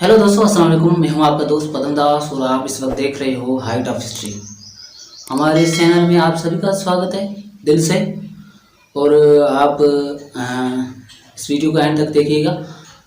Hello दोस्तों, अस्सलाम वालेकुम। मैं हूं आपका दोस्त पदम दास और आप इस वक्त देख रहे हो हाइट ऑफ हिस्ट्री। हमारे इस चैनल में आप सभी का स्वागत है दिल से। और आप इस वीडियो को एंड तक देखिएगा।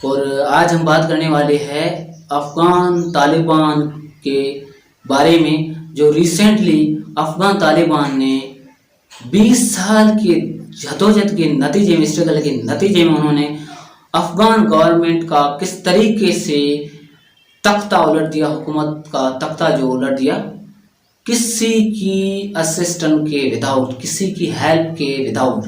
और आज हम बात करने वाले हैं अफ़गान तालिबान के बारे में, जो रिसेंटली अफ़गान तालिबान ने 20 साल के जद्दोजहद के नतीजे में, स्ट्रगल के नतीजे में उन्होंने अफ़गान गवर्नमेंट का किस तरीके से तख्ता उलट दिया, हुकूमत का तख्ता जो उलट दिया, किसी की असिस्टेंट के विदाउट, किसी की हेल्प के विदाउट।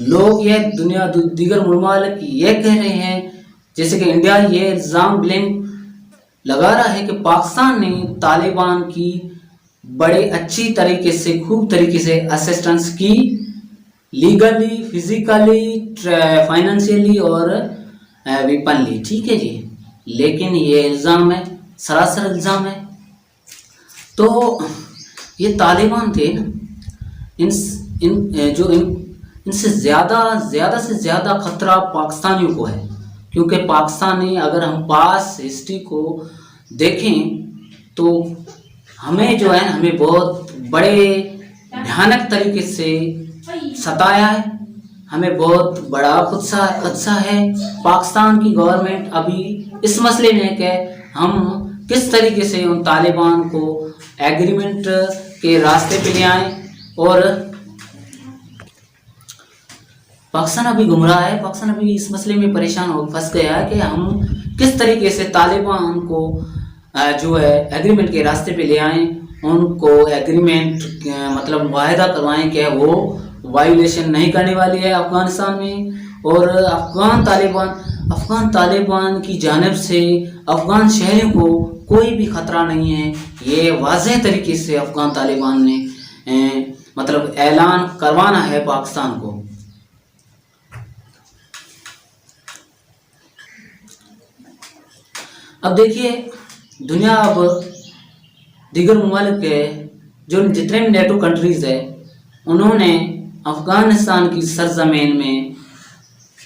लोग ये दुनिया दीगर मुमालिक ये कह रहे हैं, जैसे कि इंडिया ये इल्ज़ाम ब्लेम लगा रहा है कि पाकिस्तान ने तालिबान की बड़े अच्छी तरीके से, खूब तरीके से असिस्टेंस की, लीगली, फिजिकली, फाइनेंशियली और वेपनली। ठीक है जी, लेकिन ये इल्ज़ाम है, सरासर इल्ज़ाम है। तो ये तालिबान थे ना, इनसे ज़्यादा से ज़्यादा ख़तरा पाकिस्तानियों को है। क्योंकि पाकिस्तानी, अगर हम पास हिस्ट्री को देखें तो हमें जो है, हमें बहुत बड़े भयानक तरीके से सताया है, हमें बहुत बड़ा खदशा है। पाकिस्तान की गवर्नमेंट अभी इस मसले में कि हम किस तरीके से उन तालिबान को एग्रीमेंट के रास्ते पे ले आए। और पाकिस्तान अभी गुमराह है, पाकिस्तान अभी इस मसले में परेशान हो फंस गया है कि हम किस तरीके से तालिबान को जो है एग्रीमेंट के रास्ते पे ले आए, उनको एग्रीमेंट मतलब वायदा करवाएं कि वो वायलेशन नहीं करने वाली है अफ़गानिस्तान में। और अफ़गान तालिबान की जानिब से अफ़गान शहरियों को कोई भी ख़तरा नहीं है। ये वाज़ेह तरीके से अफ़गान तालिबान ने मतलब ऐलान करवाना है पाकिस्तान को। अब देखिए, दुनिया अब दीगर ममालिक के जो जितने भी नेटो कंट्रीज़ है, उन्होंने अफ़गानिस्तान की सरज़मीन में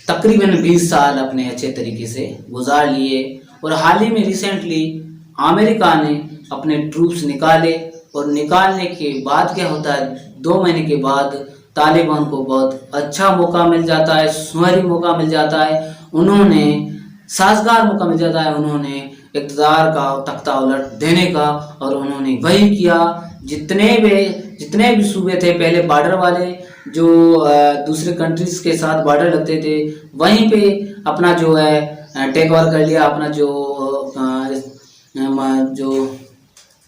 तकरीबन 20 साल अपने अच्छे तरीके से गुजार लिए। और हाल ही में रिसेंटली अमेरिका ने अपने ट्रूप्स निकाले, और निकालने के बाद क्या होता है, 2 महीने के बाद तालिबान को बहुत अच्छा मौका मिल जाता है, सुनहरी मौका मिल जाता है, उन्होंने साजगार मौका मिल जाता है, उन्होंने इक़्तिदार का तख्ता उलट देने का। और उन्होंने वही किया। जितने भी सूबे थे पहले बॉर्डर वाले, जो दूसरे कंट्रीज़ के साथ बॉर्डर लगते थे, वहीं पे अपना जो है टेक ओवर कर लिया, अपना जो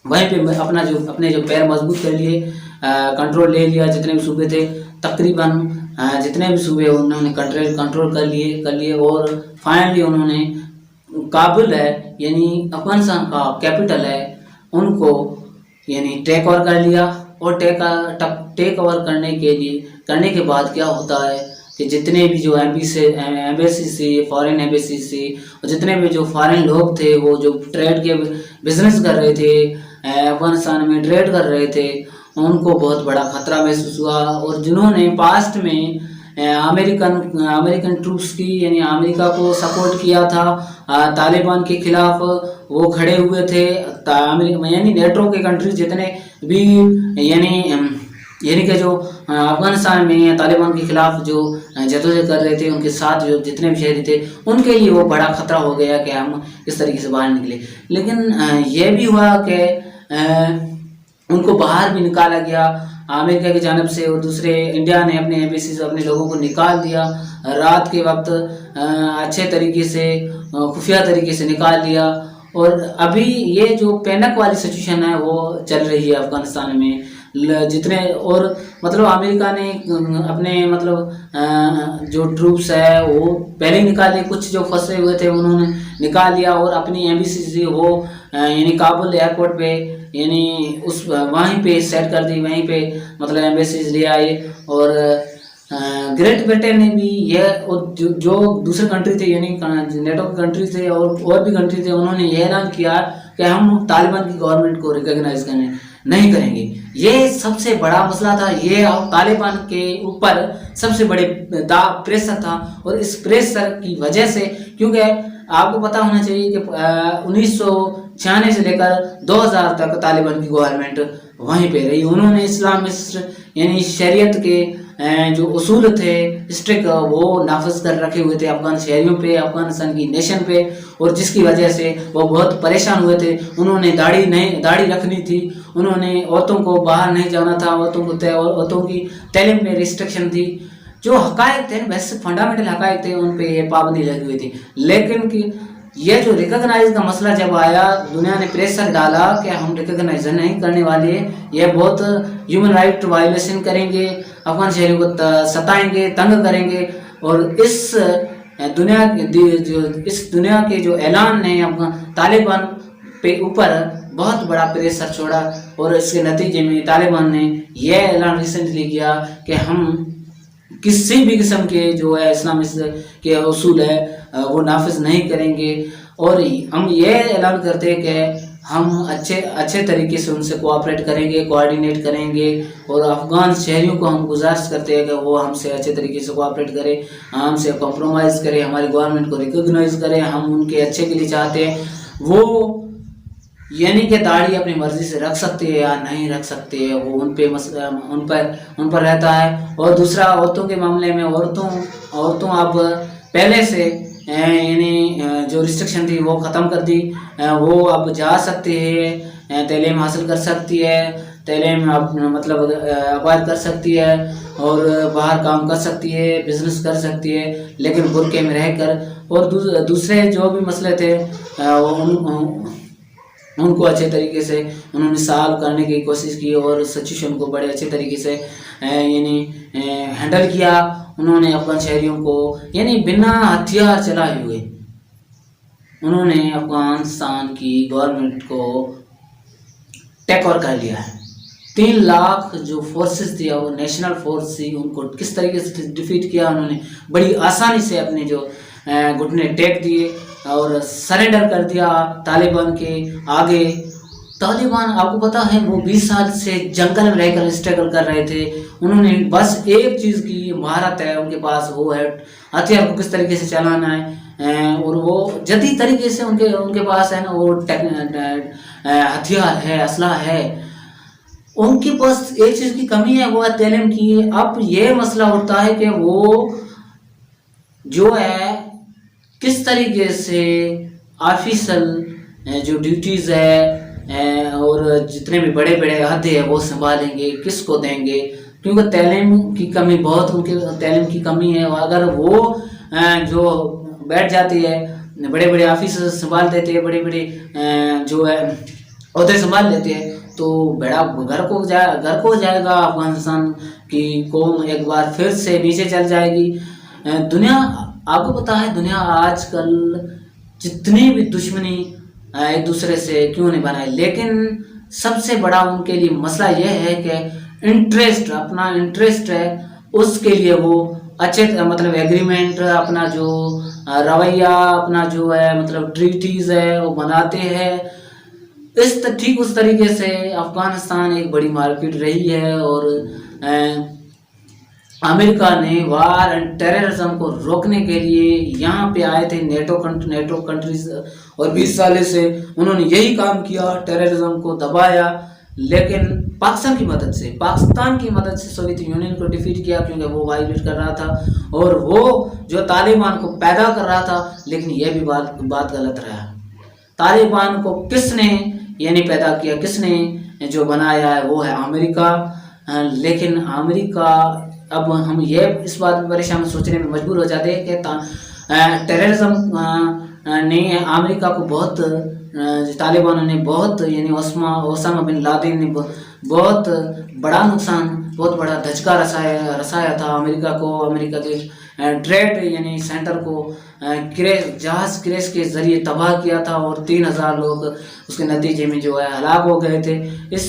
वहीं पे अपने जो पैर मजबूत कर लिए, कंट्रोल ले लिया। जितने भी सूबे थे तकरीबन, जितने भी सूबे उन्होंने कंट्रोल कर लिए। और फाइनली उन्होंने काबुल है, यानी अफगानिस्तान का कैपिटल है, उनको यानी टेक ओवर कर लिया। और टेक ओवर करने के बाद क्या होता है कि जितने भी जो एम्बेसी से, फॉरेन एम्बेसी से, और जितने भी जो फॉरेन लोग थे, वो जो ट्रेड के बिजनेस कर रहे थे, अफगानिस्तान में ट्रेड कर रहे थे, उनको बहुत बड़ा खतरा महसूस हुआ। और जिन्होंने पास्ट में अमेरिकन ट्रूप्स की, यानी अमेरिका को सपोर्ट किया था तालिबान के खिलाफ, वो खड़े हुए थे। यानी नेटो के कंट्रीज जितने भी यानी कि जो अफगानिस्तान में तालिबान के खिलाफ जो जदोजहद कर रहे थे, उनके साथ जो जितने भी शहरी थे, उनके लिए वो बड़ा खतरा हो गया कि हम इस तरीके से बाहर निकले। लेकिन ये भी हुआ कि उनको बाहर भी निकाला गया अमेरिका की जानिब से, और दूसरे इंडिया ने अपने एम्बेसी से अपने लोगों को निकाल दिया रात के वक्त, अच्छे तरीके से, खुफिया तरीके से निकाल दिया। और अभी ये जो पैनिक वाली सिचुएशन है वो चल रही है अफगानिस्तान में। जितने और मतलब अमेरिका ने अपने मतलब जो ट्रूप्स है वो पहले ही निकाल लिए, कुछ जो फंसे हुए थे उन्होंने निकाल लिया, और अपनी एम्बेसी से वो यानी काबुल एयरपोर्ट पे यानी वहीं पे सेट कर दी, वहीं पे मतलब एम्बेसीज ले आए। और ग्रेट ब्रिटेन ने भी यह, और जो दूसरे कंट्री थे, यानी नेटो के कंट्री थे और भी कंट्री थे, उन्होंने यह ऐलान किया कि हम तालिबान की गवर्नमेंट को रिकॉग्नाइज नहीं करेंगे। ये सबसे बड़ा मसला था, ये तालिबान के ऊपर सबसे बड़े प्रेशर था। और इस प्रेशर की वजह से, क्योंकि आपको पता होना चाहिए कि 1996 से लेकर 2000 तक तालिबान की गवर्नमेंट वहीं पे रही। उन्होंने इस्लामिस्ट यानी शरीयत के जो उसूल थे स्ट्रिक्ट वो नाफज कर रखे हुए थे अफगान शहरियों पे, अफगानिस्तान की नेशन पे, और जिसकी वजह से वो बहुत परेशान हुए थे। उन्होंने दाढ़ी रखनी थी, उन्होंने औरतों को बाहर नहीं जाना था, औरतों की तालीम में रिस्ट्रिक्शन थी। जो हकायक थे वैसे फंडामेंटल हकायक थे उन पे ये पाबंदी लगी हुई थी। लेकिन कि ये जो रिकॉग्नाइज का मसला जब आया, दुनिया ने प्रेशर डाला कि हम रिकॉग्नाइज नहीं करने वाले, ये बहुत ह्यूमन राइट वायलेशन करेंगे, अफगान शहरियों को सताएंगे, तंग करेंगे। और इस दुनिया के जो ऐलान ने तालिबान पे ऊपर बहुत बड़ा प्रेशर छोड़ा, और इसके नतीजे में तालिबान ने यह ऐलान रिसेंटली किया कि हम किसी भी किस्म के जो है इस्लामिस्ट के उसूल है वो नाफिज नहीं करेंगे। और हम ये ऐलान करते हैं कि हम अच्छे तरीके से उनसे कोऑपरेट करेंगे, कोऑर्डिनेट करेंगे, और अफगान शहरियों को हम गुजारिश करते हैं कि वो हमसे अच्छे तरीके से कोऑपरेट करें, हमसे कॉम्प्रोमाइज़ करें, हमारी गवर्नमेंट को रिकॉग्नाइज करें। हम उनके अच्छे के लिए चाहते हैं। वो यानी कि दाढ़ी अपनी मर्जी से रख सकते हैं या नहीं रख सकते हैं, वो उन पर रहता है। और दूसरा, औरतों के मामले में औरतों अब पहले से यानी जो रिस्ट्रिक्शन थी वो ख़त्म कर दी। वो अब जा सकते हैं, तालीम हासिल कर सकती है, तालीम मतलब अक्वायर कर सकती है, और बाहर काम कर सकती है, बिजनेस कर सकती है, लेकिन बुरके में रहकर। और दूसरे जो भी मसले थे उनको अच्छे तरीके से उन्होंने सॉल्व करने की कोशिश की, और सिचुएशन को बड़े अच्छे तरीके से यानी हैंडल किया। उन्होंने अफगान शहरियों को यानी बिना हथियार चलाए हुए उन्होंने अफगानिस्तान की गवर्नमेंट को टेक ओवर कर लिया है। 3 लाख जो फोर्सेस थी और नेशनल फोर्स थी उनको किस तरीके से डिफीट किया उन्होंने, बड़ी आसानी से अपने जो घुटने टेक दिए और सरेंडर कर दिया तालिबान के आगे। तालिबान आपको पता है वो 20 साल से जंगल में रहकर स्ट्रगल कर रहे थे। उन्होंने बस एक चीज़ की महारत है उनके पास, वो है हथियार को किस तरीके से चलाना है, और वो जदीद तरीके से उनके पास है ना वो हथियार है, असला है। उनके पास एक चीज़ की कमी है, वो है तालीम की। अब ये मसला होता है कि वो जो है किस तरीके से ऑफिशियल जो ड्यूटीज़ है और जितने भी बड़े बड़े अहदे हैं वो संभालेंगे, किसको देंगे, क्योंकि तालीम की कमी बहुत उनके तालीम की कमी है। और अगर वो जो बैठ जाती है, बड़े बड़े ऑफिस संभाल देते हैं, बड़े बड़े जो है अहदे संभाल लेते हैं, तो बड़ा घर को जाएगा अफगानिस्तान की कौम, एक बार फिर से नीचे चल जाएगी। दुनिया आपको पता है दुनिया आजकल जितनी भी दुश्मनी एक दूसरे से क्यों नहीं बनाए, लेकिन सबसे बड़ा उनके लिए मसला यह है कि अपना इंटरेस्ट है, उसके लिए वो अच्छे मतलब एग्रीमेंट, अपना जो रवैया, अपना जो है मतलब ट्रीटीज है वो बनाते हैं। ठीक उस तरीके से अफगानिस्तान एक बड़ी मार्केट रही है, और अमेरिका ने वार एंड टेररिज्म को रोकने के लिए यहाँ पे आए थे नेटो कंट्रीज, और 20 साल से उन्होंने यही काम किया, टेररिज्म को दबाया। लेकिन पाकिस्तान की मदद से सोवियत यूनियन को डिफीट किया, क्योंकि वो वायलेट कर रहा था और वो जो तालिबान को पैदा कर रहा था। लेकिन यह भी बात गलत रहा। तालिबान को किसने यानी पैदा किया, किसने जो बनाया है वो है अमेरिका। लेकिन अमेरिका, अब हम ये इस बात में परेशान सोचने में मजबूर हो जाते हैं कि टेररिज्म ने अमेरिका को बहुत, तालिबान ने बहुत यानी ओसामा बिन लादेन ने बहुत बड़ा नुकसान, बहुत बड़ा धचका रसाया था अमेरिका को। अमेरिका के ट्रेड यानी सेंटर को जहाज क्रैश के जरिए तबाह किया था, और 3000 लोग उसके नतीजे में जो है हलाक हो गए थे। इस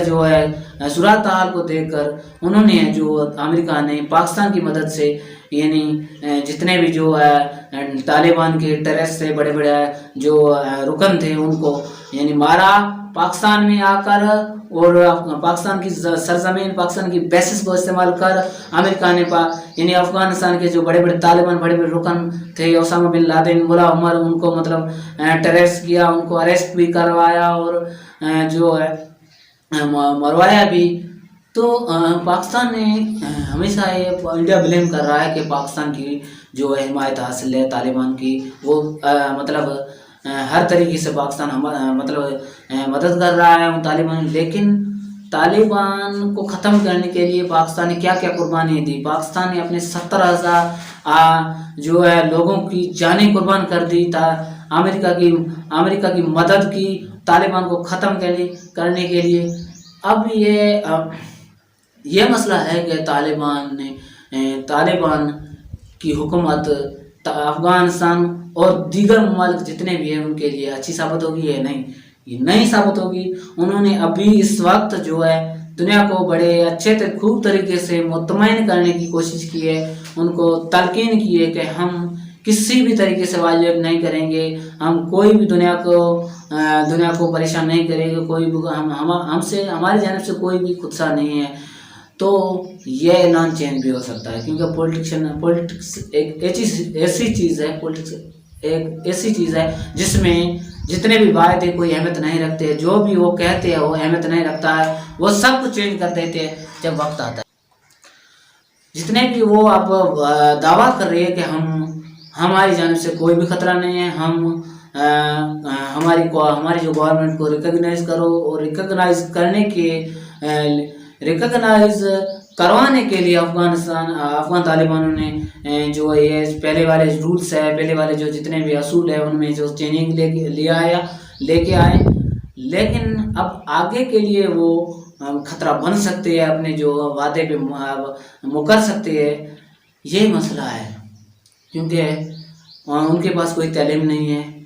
जो है सूरत हाल को देखकर उन्होंने जो अमेरिका ने पाकिस्तान की मदद से यानी जितने भी जो है तालिबान के टेररिस्ट से बड़े बड़े जो रुकन थे उनको यानी मारा पाकिस्तान में आकर, और पाकिस्तान की सरजमीन, पाकिस्तान की बेसिस को इस्तेमाल कर अमेरिका ने यानी अफगानिस्तान के जो बड़े बड़े तालिबान बड़े बड़े रुकन थे, ओसामा बिन लादेन, मुल्ला उमर, उनको मतलब टेररिस्ट किया, उनको अरेस्ट भी करवाया और जो है मरवाया भी। तो पाकिस्तान ने हमेशा ये इंडिया ब्लेम कर रहा है कि पाकिस्तान की जो है हिमायत हासिल है तालिबान की, वो मतलब हर तरीके से पाकिस्तान मतलब मदद कर रहा है उन तालिबान। लेकिन तालिबान को ख़त्म करने के लिए पाकिस्तान ने क्या क्या कुर्बानी दी। पाकिस्तान ने अपने 70,000 जो है लोगों की जानें कुर्बान कर दी, अमेरिका की मदद की तालिबान को ख़त्म करने के लिए। अब ये मसला है कि तालिबान की हुकूमत अफ़गानिस्तान और दीगर ममालिक जितने भी हैं उनके लिए अच्छी साबित होगी या नहीं, ये नहीं साबित होगी। उन्होंने अभी इस वक्त जो है दुनिया को बड़े अच्छे खूब तरीके से मुतमईन करने की कोशिश की है, उनको तलकीन की है कि हम किसी भी तरीके से वायलेट नहीं करेंगे, हम कोई भी दुनिया को परेशान नहीं करेंगे, कोई भी हमसे हमारी जानिब से कोई भी खुदसा नहीं है। तो ये ऐलान चेंज भी हो सकता है, क्योंकि पॉलिटिक्स एक ऐसी चीज़ है, पॉलिटिक्स एक ऐसी चीज़ है जिसमें जितने भी वायदे कोई अहमियत नहीं रखते, जो भी वो कहते हैं वो अहमियत नहीं रखता है, वो सब कुछ चेंज कर देते हैं जब वक्त आता है। जितने भी वो आप दावा कर रही है कि हमारी जानिब से कोई भी खतरा नहीं है, हमारी जो गवर्नमेंट को रिकॉग्नाइज करो, और रिकॉग्नाइज करवाने के लिए अफगान तालिबानों ने जो ये पहले वाले रूल्स है, पहले वाले जो जितने भी असूल है उनमें जो चेंजिंग लेके आए। लेकिन अब आगे के लिए वो खतरा बन सकते हैं, अपने जो वादे पे मुकर सकते हैं। ये मसला है, क्योंकि उनके पास कोई तालीम नहीं है।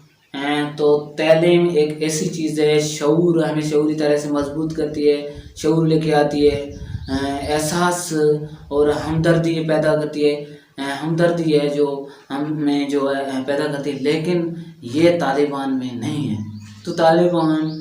तो तालीम एक ऐसी चीज़ है, शऊर हमें शऊरी तरह से मजबूत करती है, शऊर लेके आती है, एहसास और हमदर्दी पैदा करती है, हमदर्दी है जो हमें जो है पैदा करती है। लेकिन ये तालिबान में नहीं है। तो तालिबान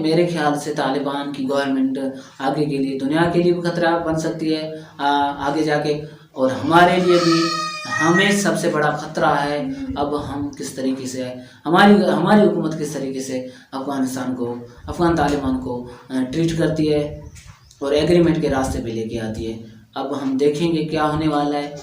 मेरे ख्याल से तालिबान की गवर्नमेंट आगे के लिए दुनिया के लिए भी खतरा बन सकती है आगे जाके, और हमारे लिए भी। हमें सबसे बड़ा खतरा है अब हम किस तरीके से हमारी हुकूमत किस तरीके से अफ़गान तालिबान को ट्रीट करती है और एग्रीमेंट के रास्ते पे लेके आती है। अब हम देखेंगे क्या होने वाला है।